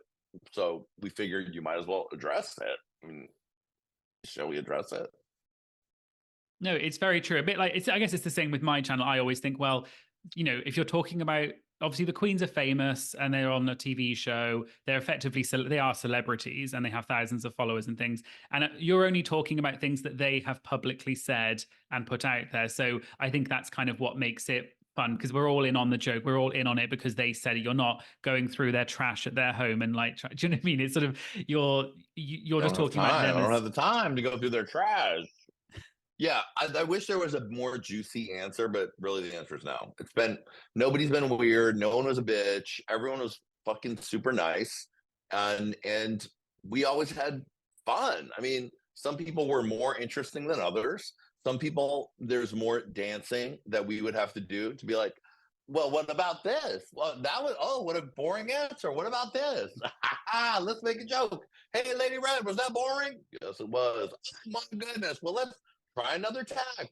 So we figured you might as well address it. I mean, shall we address it? No, it's very true. A bit like I guess it's the same with my channel. I always think, well, if you're talking about, obviously the Queens are famous and they're on a TV show, they're effectively they are celebrities and they have thousands of followers and things. And you're only talking about things that they have publicly said and put out there. So I think that's kind of what makes it fun, because we're all in on the joke. We're all in on it because they said it. You're not going through their trash at their home and like, do you know what I mean? It's sort of you're I just don't have talking about time. them I don't as. have the time to go through their trash. Yeah, I wish there was a more juicy answer, but really the answer is no. It's been nobody's been weird. No one was a bitch. Everyone was fucking super nice, and we always had fun. I mean, some people were more interesting than others. Some people there's more dancing that we would have to do to be like, well, what about this? Well, that was what a boring answer. What about this? Let's make a joke. Hey, Lady Red, was that boring? Yes, it was. Oh, my goodness. Well, let's try another tack.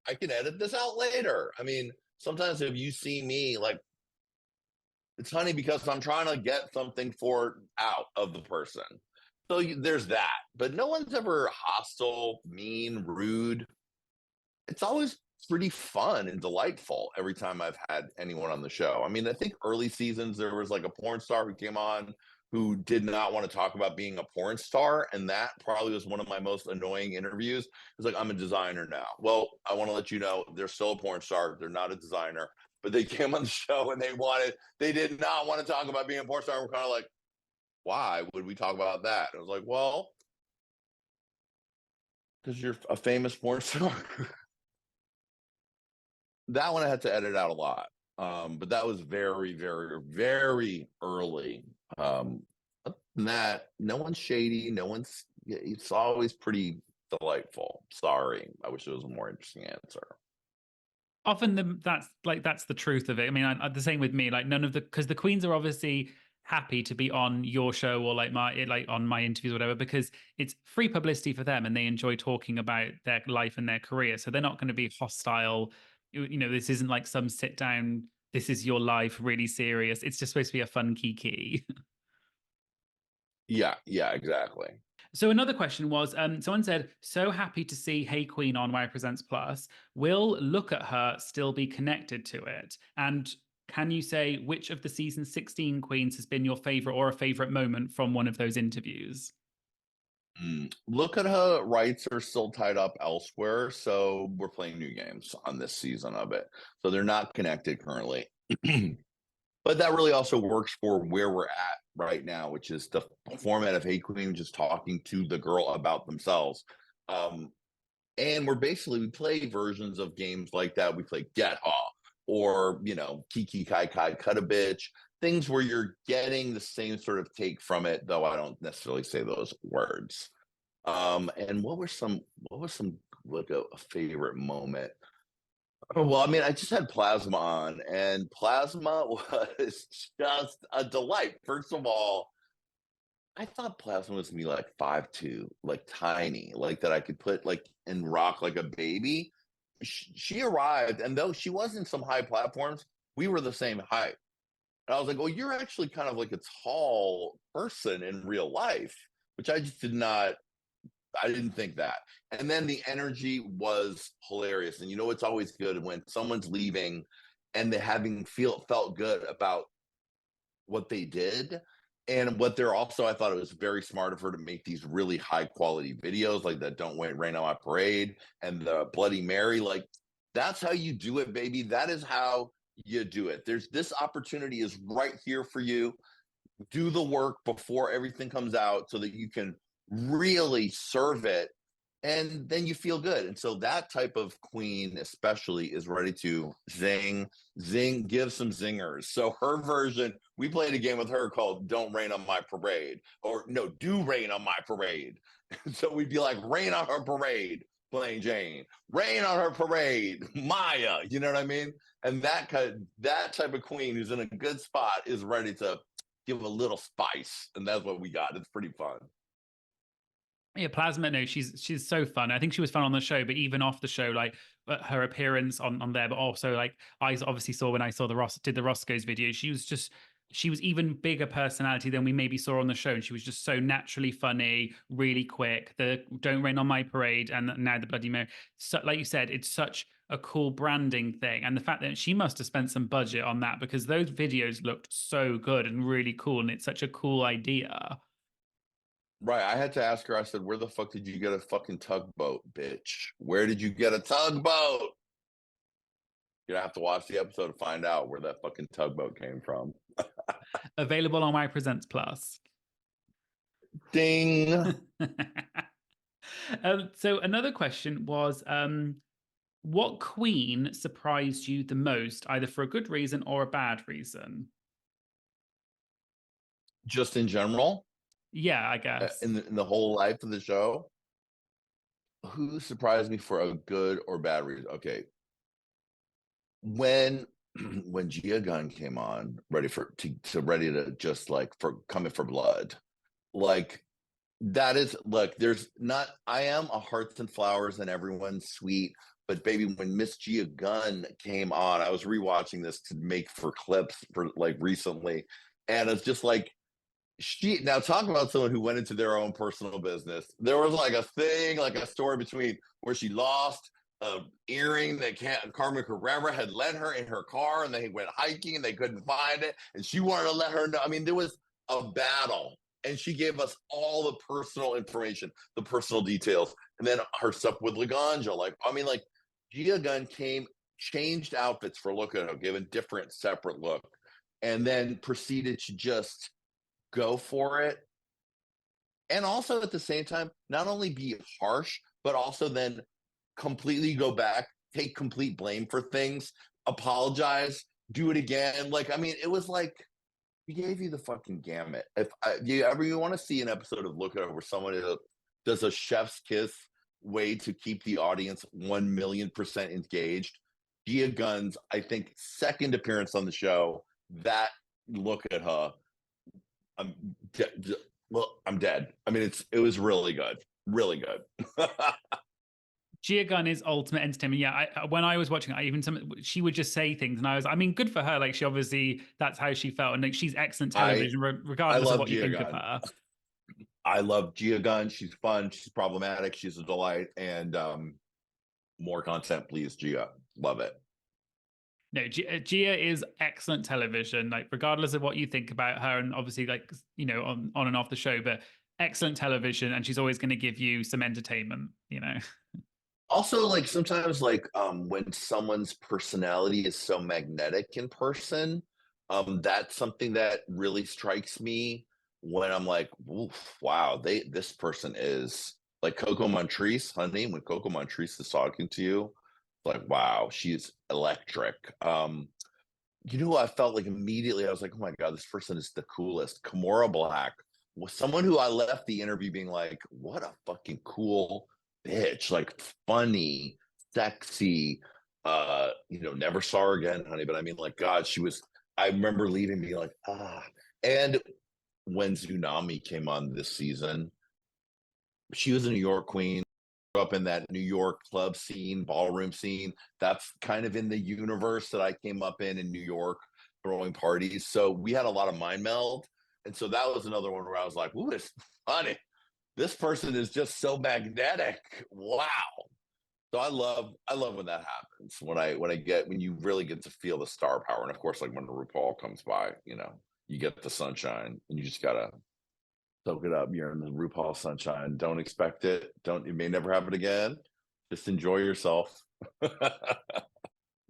I can edit this out later. I mean, sometimes if you see me, like, it's funny because I'm trying to get something for out of the person. So there's that. But no one's ever hostile, mean, rude. It's always pretty fun and delightful every time I've had anyone on the show. I mean, I think early seasons there was like a porn star who came on who did not want to talk about being a porn star, and that probably was one of my most annoying interviews. It's like, I'm a designer now. Well, I want to let you know they're still a porn star. They're not a designer. But they came on the show and they did not want to talk about being a porn star. We're kind of like, why would we talk about that? I was like, well, because you're a famous porn star. That one I had to edit out a lot. But that was very, very, very early. Other than that, no one's shady. No one's. It's always pretty delightful. Sorry, I wish there was a more interesting answer. Often that's the truth of it. I mean, the same with me. Like none of the because the Queens are obviously happy to be on your show or like on my interviews or whatever, because it's free publicity for them and they enjoy talking about their life and their career. So they're not going to be hostile. This isn't like some sit down. This is your life, really serious. It's just supposed to be a fun kiki. Yeah, yeah, exactly. So another question was, someone said, so happy to see Hey Qween on Why Presents Plus. Will Look at Her still be connected to it? And can you say which of the season 16 queens has been your favorite or a favorite moment from one of those interviews? Look at her rights are still tied up elsewhere, so we're playing new games on this season of it. So they're not connected currently. But that really also works for where we're at right now, which is the format of Hey Qween, just talking to the girl about themselves. Um, and we play versions of games like that. We play Get Off or, Kiki Kai Kai Cut a Bitch, things where you're getting the same sort of take from it, though I don't necessarily say those words. And what was some like a favorite moment? Oh, well, I mean, I just had Plasma on, and Plasma was just a delight. First of all, I thought Plasma was gonna be like 5'2", like tiny, like that I could put like and rock like a baby. She arrived, and though she was in some high platforms, we were the same height. And I was like, "Well, you're actually kind of like a tall person in real life," which I just did not. I didn't think that. And then the energy was hilarious. And it's always good when someone's leaving and they having felt good about what they did. And what they're also, I thought it was very smart of her to make these really high quality videos like that Don't Wait Rain on My Parade and the Bloody Mary. Like, that's how you do it, baby. That is how you do it. There's this opportunity is right here for you. Do the work before everything comes out so that you can really serve it and then you feel good. And so that type of queen especially is ready to zing, give some zingers. So her version, we played a game with her called Don't Rain on My Parade, or no, Do Rain on My Parade. So we'd be like, rain on her parade, playing Jane, rain on her parade, Maya, you know what I mean? And that type of queen who's in a good spot is ready to give a little spice. And that's what we got. It's pretty fun. Yeah, Plasma. No, she's so fun. I think she was fun on the show, but even off the show, like her appearance on there, but also like I obviously saw when I saw the Roscoe's video, she was even bigger personality than we maybe saw on the show, and she was just so naturally funny, really quick. The Don't Rain on My Parade and now the Bloody Mary. So, like you said, it's such a cool branding thing, and the fact that she must have spent some budget on that because those videos looked so good and really cool, and it's such a cool idea. Right. I had to ask her, I said, where the fuck did you get a fucking tugboat, bitch? Where did you get a tugboat? You're gonna have to watch the episode to find out where that fucking tugboat came from. Available on My Presents Plus. Ding. So another question was, what queen surprised you the most, either for a good reason or a bad reason? Just in general, Yeah, I guess. in the whole life of the show, who surprised me for a good or bad reason? Okay. When when Gia Gunn came on, ready to just like for coming for blood, like that is look, there's not I am a hearts and flowers and everyone's sweet, but baby, when Miss Gia Gunn came on, I was rewatching this to make for clips for like recently, and it's just like she now talk about someone who went into their own personal business. There was like a thing, like a story between where she lost a earring that Carmen Carrera had lent her in her car, and they went hiking and they couldn't find it, and she wanted to let her know. I mean, there was a battle, and she gave us all the personal information, the personal details, and then her stuff with Laganja. Like, I mean, like Gia Gunn came, changed outfits for look at her, gave a different, separate look, and then proceeded to just go for it. And also at the same time, not only be harsh, but also then completely go back, take complete blame for things, apologize, do it again. Like, I mean, it was like we gave you the fucking gamut. If you want to see an episode of Look At It where someone does a chef's kiss way to keep the audience 1,000,000% engaged, Gia Gunn's, I think, second appearance on the show, that Look At Her, I'm well, I'm dead. I mean, it was really good, really good. Gia Gunn is ultimate entertainment. Yeah, when I was watching, she would just say things, and I mean, good for her. Like she obviously that's how she felt, and like she's excellent I television, I regardless of love what you Gia think of Gunn. her. I love Gia Gunn. She's fun. She's problematic. She's a delight. And more content, please, Gia. Love it. No, Gia is excellent television. Like regardless of what you think about her, and obviously like on and off the show, but excellent television, and she's always going to give you some entertainment. Also, like sometimes, like when someone's personality is so magnetic in person, that's something that really strikes me when I'm like, oof, wow, this person is like Coco Montrese, honey. When Coco Montrese is talking to you, like, wow, she's electric. You know who I felt like immediately? I was like, oh my God, this person is the coolest. Kimora Black was someone who I left the interview being like, what a fucking cool bitch. Like funny, sexy, never saw her again, honey. But I mean, like, God, I remember leaving being like, ah. And when Tsunami came on this season, she was a New York queen, up in that New York club scene, ballroom scene. That's kind of in the universe that I came up in New York, throwing parties. So we had a lot of mind meld. And so that was another one where I was like, ooh, it's funny. This person is just so magnetic. Wow. So I love when that happens. When you really get to feel the star power. And of course, like when RuPaul comes by, you get the sunshine and you just gotta soak it up. You're in the RuPaul sunshine. Don't expect it. Don't. You may never have it again. Just enjoy yourself.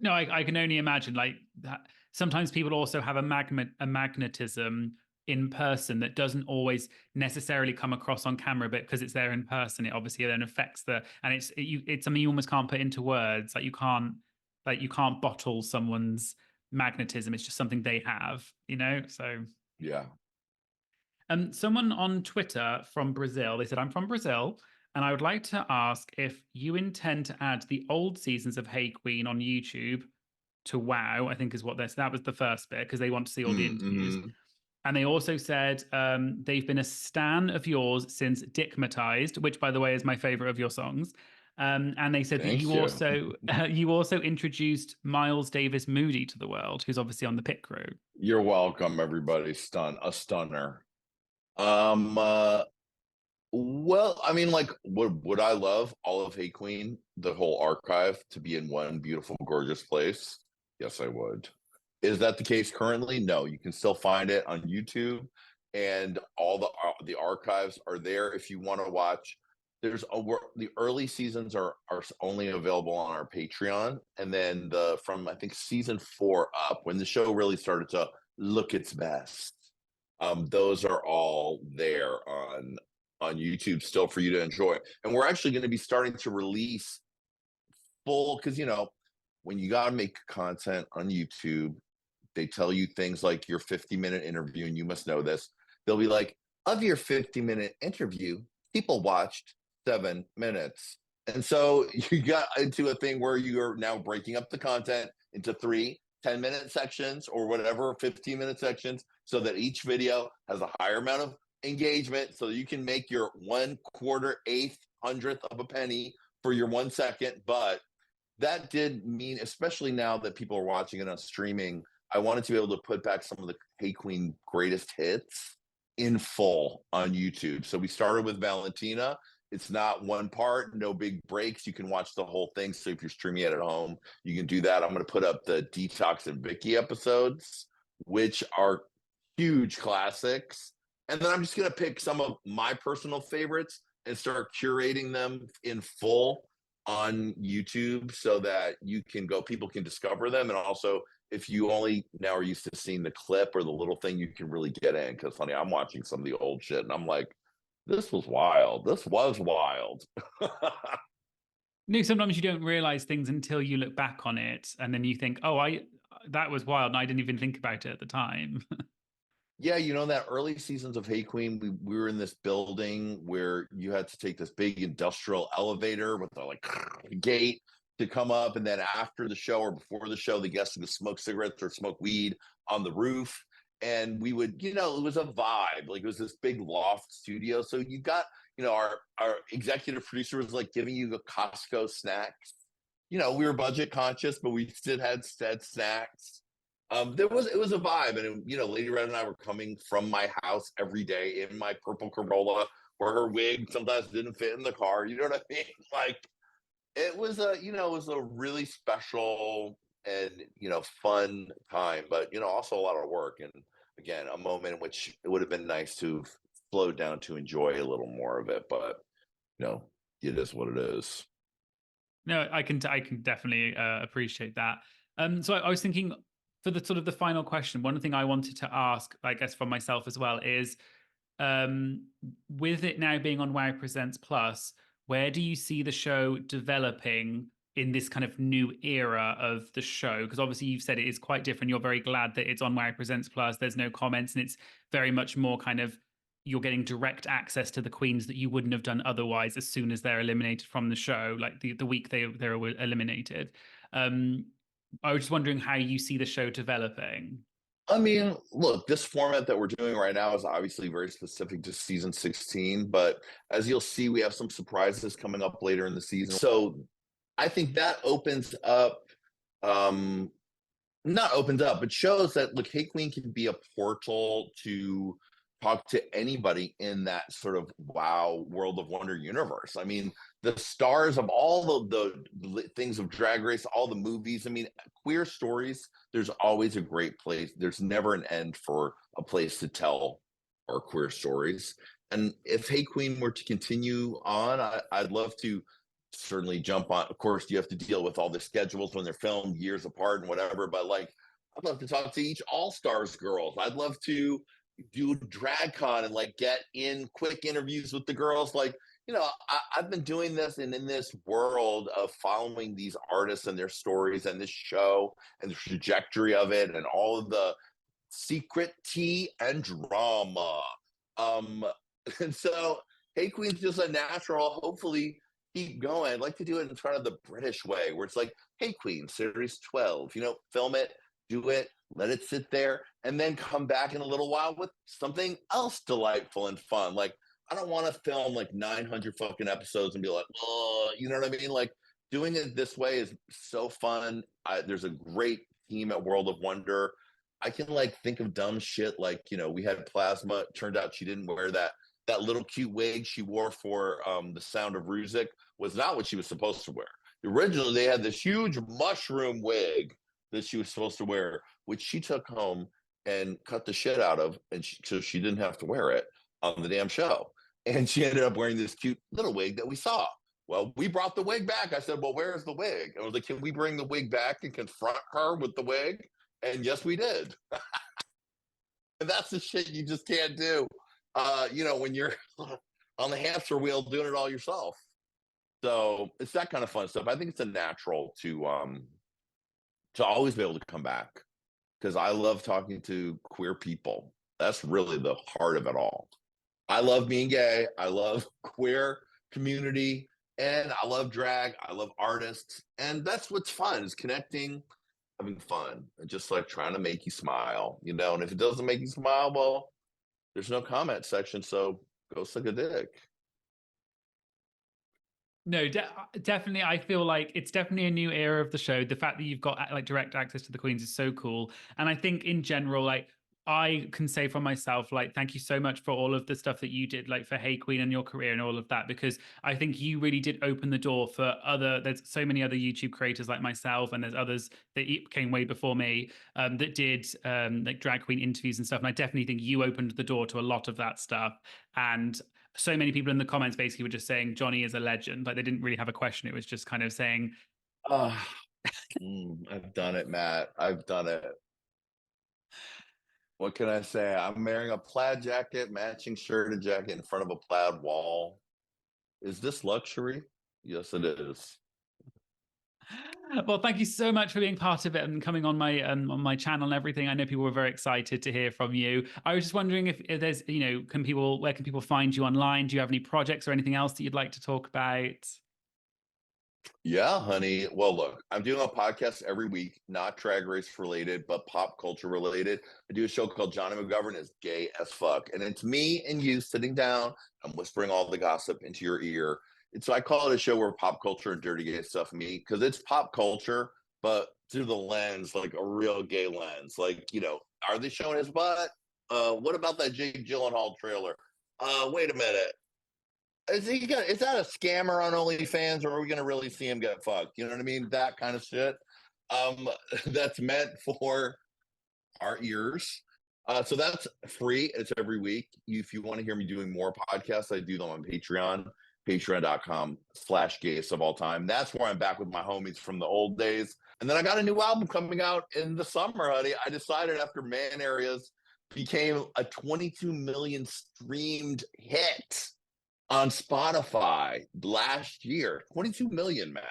No, I can only imagine like that. Sometimes people also have a magnetism in person that doesn't always necessarily come across on camera, but because it's there in person, it obviously then affects and it's something you almost can't put into words. Like you can't bottle someone's magnetism. It's just something they have, So Yeah. someone on Twitter from Brazil, they said, I'm from Brazil, and I would like to ask if you intend to add the old seasons of Hey Qween on YouTube to WoW, I think is what that was the first bit, because they want to see all the interviews. Mm-hmm. And they also said they've been a stan of yours since Dickmatized, which, by the way, is my favorite of your songs. And they said that Thank you you. also you also introduced Miles Davis Moody to the world, who's obviously on the pit crew. You're welcome, everybody. A stunner. Well, I mean, like, would I love all of Hey Qween, the whole archive, to be in one beautiful, gorgeous place? Yes, I would. Is that the case currently? No, you can still find it on YouTube, and all the archives are there if you want to watch. The early seasons are only available on our Patreon, and then from I think season 4 up, when the show really started to look its best, those are all there on YouTube still for you to enjoy. And we're actually going to be starting to release full, because when you got to make content on YouTube, they tell you things like your 50-minute interview, and you must know this. They'll be like, of your 50-minute interview, people watched 7 minutes. And so you got into a thing where you are now breaking up the content into 3 10-minute sections or whatever, 15-minute sections, so that each video has a higher amount of engagement, so you can make your 1/4, 1/8, 100th of a penny for your 1 second. But that did mean, especially now that people are watching it on streaming, I wanted to be able to put back some of the Hey Qween greatest hits in full on YouTube. So we started with Valentina. It's not one part, no big breaks. You can watch the whole thing. So if you're streaming it at home, you can do that. I'm going to put up the Detox and Vicky episodes, which are huge classics. And then I'm just going to pick some of my personal favorites and start curating them in full on YouTube, so that people can discover them. And also, if you only now are used to seeing the clip or the little thing, you can really get in. Because honey, I'm watching some of the old shit and I'm like, this was wild. This was wild. No, sometimes you don't realize things until you look back on it, and then you think, "Oh, that was wild," and I didn't even think about it at the time. Yeah, that early seasons of Hey Qween, we were in this building where you had to take this big industrial elevator with the gate to come up, and then after the show or before the show, the guests would smoke cigarettes or smoke weed on the roof, and we would, it was a vibe. Like, it was this big loft studio, so you got, our executive producer was like giving you the Costco snacks. We were budget conscious, but we still had snacks. It was a vibe, and Lady Red and I were coming from my house every day in my purple Corolla, where her wig sometimes didn't fit in the car. You know what I mean? Like, it was a really special and fun time, but also a lot of work, and again, a moment in which it would have been nice to slow down to enjoy a little more of it, but it is what it is. No, I can definitely appreciate that. So I was thinking, for the sort of the final question, one thing I wanted to ask, I guess, for myself as well, is with it now being on Wow Presents Plus, where do you see the show developing in this kind of new era of the show? Because obviously you've said it is quite different. You're very glad that it's on Wow Presents Plus. There's no comments, and it's very much more kind of, you're getting direct access to the queens that you wouldn't have done otherwise as soon as they're eliminated from the show, like the week they were eliminated. I was just wondering how you see the show developing. I mean, look, this format that we're doing right now is obviously very specific to season 16, but as you'll see, we have some surprises coming up later in the season. So I think that opens up, not opens up, but shows that, look, Hey Qween can be a portal to talk to anybody in that sort of wow World of Wonder universe. I mean, the stars of all the things of Drag Race, all the movies. I mean, queer stories, there's always a great place. There's never an end for a place to tell our queer stories. And if Hey Qween were to continue on, I'd love to certainly jump on. Of course, you have to deal with all the schedules when they're filmed years apart and whatever, but like, I'd love to talk to each All Stars girls. I'd love to do DragCon and like get in quick interviews with the girls. Like, I've been doing this and in this world of following these artists and their stories and this show and the trajectory of it and all of the secret tea and drama. Um, and so Hey Qween's just a natural, hopefully keep going. I'd like to do it in front of the British way, where it's like, Hey Qween, series 12, film it, do it, let it sit there, and then come back in a little while with something else delightful and fun. Like, I don't want to film like 900 fucking episodes and be like, oh, you know what I mean? Like, doing it this way is so fun. There's a great team at World of Wonder. I can like think of dumb shit like, we had Plasma. It turned out she didn't wear that little cute wig she wore for The Sound of Music was not what she was supposed to wear. Originally, they had this huge mushroom wig that she was supposed to wear, which she took home and cut the shit out of, and so she didn't have to wear it on the damn show. And she ended up wearing this cute little wig that we saw. Well, we brought the wig back. I said, well, where's the wig? I was like, can we bring the wig back and confront her with the wig? And yes, we did. And that's the shit you just can't do, when you're on the hamster wheel doing it all yourself. So it's that kind of fun stuff. I think it's a natural to always be able to come back, because I love talking to queer people. That's really the heart of it all. I love being gay. I love queer community, and I love drag. I love artists, and that's what's fun, is connecting, having fun, and just like trying to make you smile, And if it doesn't make you smile, well, there's no comment section, so go suck a dick. No, definitely. I feel like it's definitely a new era of the show. The fact that you've got like direct access to the queens is so cool. And I think in general, like, I can say for myself, like, thank you so much for all of the stuff that you did, like for Hey Qween and your career and all of that, because I think you really did open the door for there's so many other YouTube creators like myself, and there's others that came way before me that did like drag queen interviews and stuff. And I definitely think you opened the door to a lot of that stuff. And so many people in the comments basically were just saying Jonny is a legend. Like, they didn't really have a question. It was just kind of saying, oh, I've done it, Matt. I've done it. What can I say? I'm wearing a plaid jacket, matching shirt and jacket in front of a plaid wall. Is this luxury? Yes, it is. well, thank you so much for being part of it and coming on my channel and everything. I know people were very excited to hear from you. I was just wondering if there's, where can people find you online? Do you have any projects or anything else that you'd like to talk about? Yeah, honey. Well, look, I'm doing a podcast every week, not drag race related, but pop culture related. I do a show called Jonny McGovern is Gay as Fuck. And it's me and you sitting down and whispering all the gossip into your ear. And so I call it a show where pop culture and dirty gay stuff meet, because it's pop culture, but through the lens, like a real gay lens. Like, are they showing his butt? What about that Jake Gyllenhaal trailer? Wait a minute. Is that a scammer on OnlyFans, or are we gonna really see him get fucked? You know what I mean? That kind of shit. That's meant for our ears. So that's free. It's every week. If you want to hear me doing more podcasts, I do them on Patreon, patreon.com/gayest of all time. That's where I'm back with my homies from the old days. And then I got a new album coming out in the summer, honey. I decided after Man Areas became a 22 million streamed hit on Spotify last year. 22 million, Matt.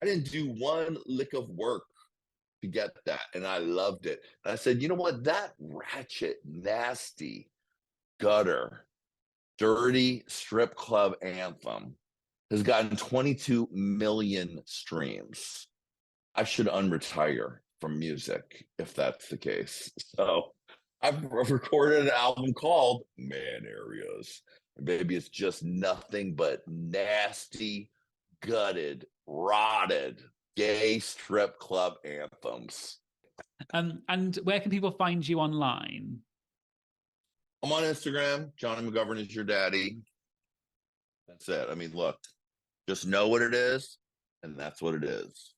I didn't do one lick of work to get that, and I loved it. And I said, you know what? That ratchet, nasty, gutter, dirty strip club anthem has gotten 22 million streams. I should unretire from music if that's the case. So I've recorded an album called Man Areas. And baby, it's just nothing but nasty, gutted, rotted, gay strip club anthems. And where can people find you online? I'm on Instagram. Jonny McGovern is your daddy. That's it. I mean, look, just know what it is, and that's what it is.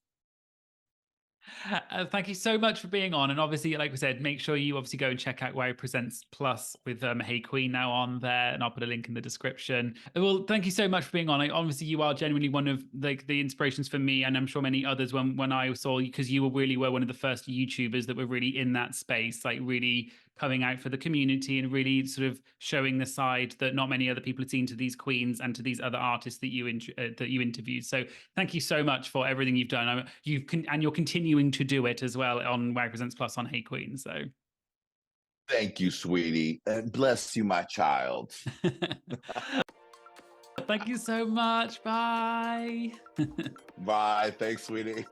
Thank you so much for being on. And obviously, like we said, make sure you obviously go and check out Why Presents Plus with Hey Qween now on there. And I'll put a link in the description. Well, thank you so much for being on. Obviously, you are genuinely one of the inspirations for me, and I'm sure many others when I saw you, because you really were one of the first YouTubers that were really in that space, like really coming out for the community and really sort of showing the side that not many other people have seen to these queens and to these other artists that you interviewed. So thank you so much for everything you've done. And you're continuing to do it as well on WAG Presents Plus on Hey Qween. So Thank you, sweetie, and bless you, my child. thank you so much. Bye. Bye. Thanks, sweetie.